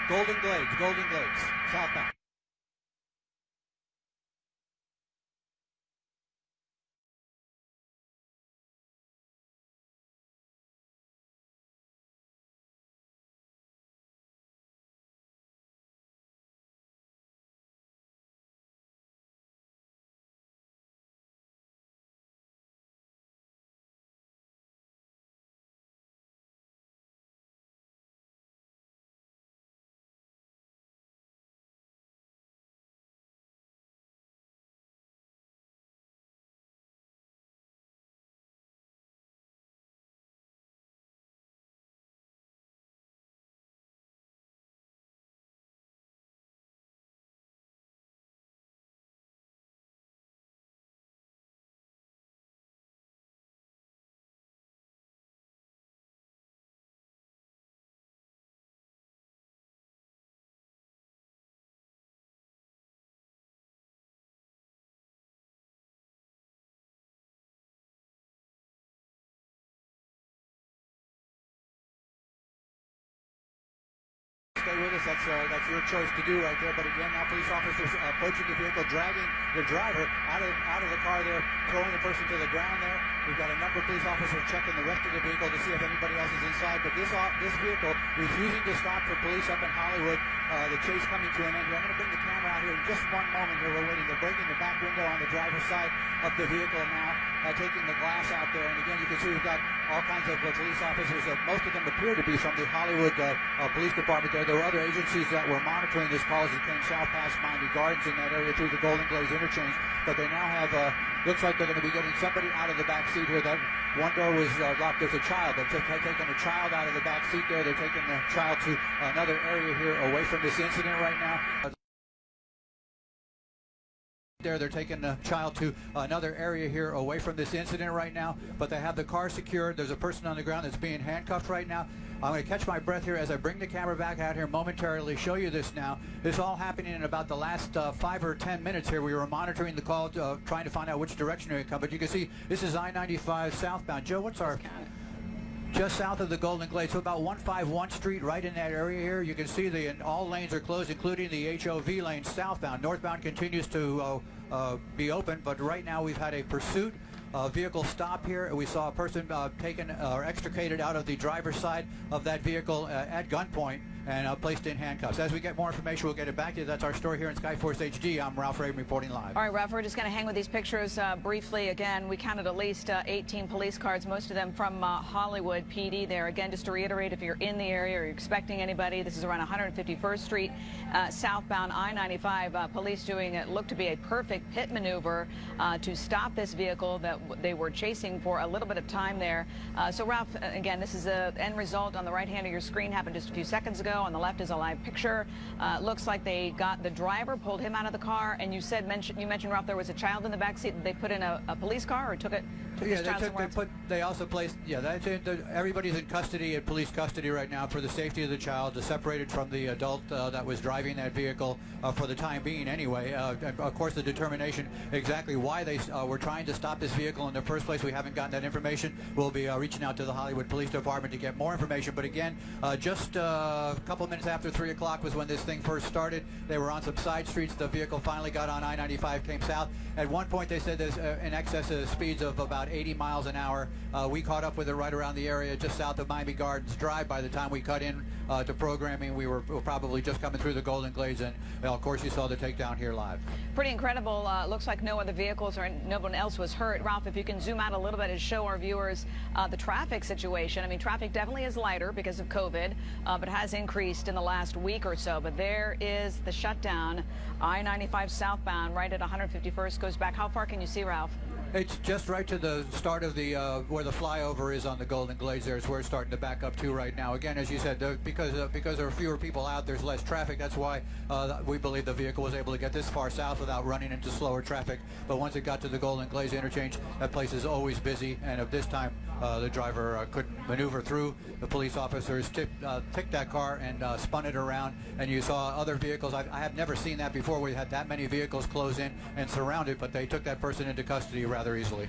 Golden Glades, southbound. Stay with us. That's your choice to do right there. But again, now police officers approaching the vehicle, dragging the driver out of the car there, throwing the person to the ground there. We've got a number of police officers checking the rest of the vehicle to see if anybody else is inside. But this vehicle refusing to stop for police up in Hollywood. The chase coming to an end here. I'm going to bring the camera out here in just one moment here. We're waiting. They're breaking the back window on the driver's side of the vehicle now, taking the glass out there. And again, you can see we've got all kinds of police officers. Most of them appear to be from the Hollywood Police Department there. There were other agencies that were monitoring this call as it came south past Miami Gardens in that area through the Golden Glades interchange. But they now have, looks like they're going to be getting somebody out of the back seat here. That one door was locked. There's a child. They're taking a child out of the back seat there. They're taking the child to another area here away from this incident right now. They're taking the child to another area here away from this incident right now, but they have the car secured. There's a person on the ground that's being handcuffed right now. I'm going to catch my breath here as I bring the camera back out here momentarily, show you this now. This all happening in about the last 5 or 10 minutes here. We were monitoring the call, trying to find out which direction it would come, but you can see this is I-95 southbound. Joe, what's our... Just south of the Golden Glades, so about 151 Street, right in that area here. You can see all lanes are closed, including the HOV lane southbound. Northbound continues to be open, but right now we've had a pursuit. Vehicle stop here. We saw a person taken or extricated out of the driver's side of that vehicle at gunpoint and placed in handcuffs. As we get more information, we'll get it back to you. That's our story here in Skyforce HD. I'm Ralph Raven reporting live. All right, Ralph, we're just going to hang with these pictures briefly. Again, we counted at least 18 police cars, most of them from Hollywood PD there. Again, just to reiterate, if you're in the area or you're expecting anybody, this is around 151st Street, southbound I-95. Police doing it looked to be a perfect pit maneuver to stop this vehicle that they were chasing for a little bit of time there. So, Ralph, again, this is the end result on the right hand of your screen. Happened just a few seconds ago. On the left is a live picture. Looks like they got the driver, pulled him out of the car, and you mentioned, Ralph, there was a child in the back seat. Did they put in a police car or took it? They also placed, everybody's in custody, in police custody right now for the safety of the child, separated from the adult that was driving that vehicle for the time being anyway. Of course, the determination exactly why they were trying to stop this vehicle in the first place, we haven't gotten that information. We'll be reaching out to the Hollywood Police Department to get more information. But again, just a couple minutes after 3 o'clock was when this thing first started. They were on some side streets. The vehicle finally got on I-95, came south. At one point, they said there's in excess of speeds of about 80 miles an hour. We caught up with it right around the area just south of Miami Gardens Drive. By the time we cut in to programming, we were probably just coming through the Golden Glades, and of course you saw the takedown here live. Pretty incredible. Looks like no other vehicles or no one else was hurt. Ralph, if you can zoom out a little bit and show our viewers the traffic situation. I mean, traffic definitely is lighter because of COVID, but has increased in the last week or so. But there is the shutdown. I-95 southbound right at 151st goes back. How far can you see, Ralph? It's just right to the start of the where the flyover is on the Golden Glades. There is where it's starting to back up to right now. Again, as you said, because there are fewer people out, there's less traffic. That's why we believe the vehicle was able to get this far south without running into slower traffic. But once it got to the Golden Glades interchange, that place is always busy. And at this time, the driver couldn't maneuver through. The police officers ticked that car and spun it around. And you saw other vehicles. I have never seen that before. We had that many vehicles close in and surround it, but they took that person into custody rather easily.